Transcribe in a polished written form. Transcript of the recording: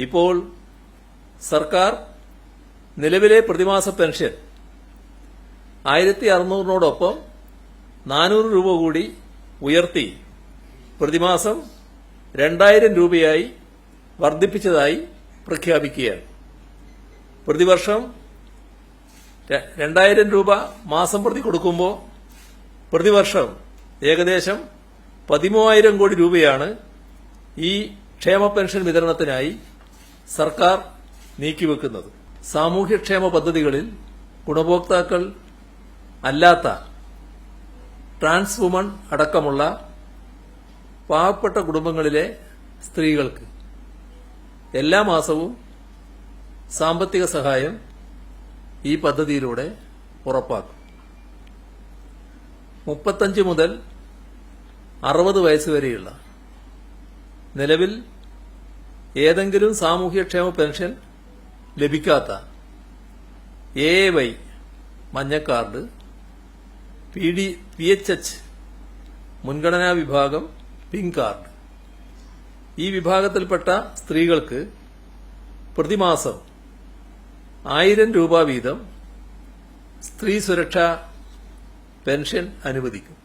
ഇപ്പോൾ സർക്കാർ നിലവിലെ പ്രതിമാസ പെൻഷൻ 1600-നോടൊപ്പം 400 രൂപ കൂടി ഉയർത്തി പ്രതിമാസം 2000 രൂപയായി വർദ്ധിപ്പിച്ചതായി പ്രഖ്യാപിക്കുകയാണ്. പ്രതിവർഷം 2000 രൂപ മാസം പ്രതി കൊടുക്കുമ്പോൾ പ്രതിവർഷം ഏകദേശം 13,000 കോടി രൂപയാണ് ഈ ക്ഷേമ പെൻഷൻ വിതരണത്തിനായി സർക്കാർ നീക്കിവെക്കുന്നത്. സാമൂഹ്യക്ഷേമ പദ്ധതികളിൽ ഗുണഭോക്താക്കൾ അല്ലാത്ത ട്രാൻസ് വുമൺ അടക്കമുള്ള പാവപ്പെട്ട കുടുംബങ്ങളിലെ സ്ത്രീകൾക്ക് എല്ലാ മാസവും സാമ്പത്തിക സഹായം ഈ പദ്ധതിയിലൂടെ ഉറപ്പാക്കും. 35 മുതൽ 60 വയസ്സുവരെയുള്ള നിലവിൽ ഏതെങ്കിലും സാമൂഹ്യക്ഷേമ പെൻഷൻ ലഭിക്കാത്ത AAY മഞ്ഞ കാർഡ്, PHH മുൻഗണനാ വിഭാഗം പിങ്ക് കാർഡ്, ഈ വിഭാഗത്തിൽപ്പെട്ട സ്ത്രീകൾക്ക് പ്രതിമാസം 1000 രൂപ വീതം സ്ത്രീ സുരക്ഷാ പെൻഷൻ അനുവദിക്കും.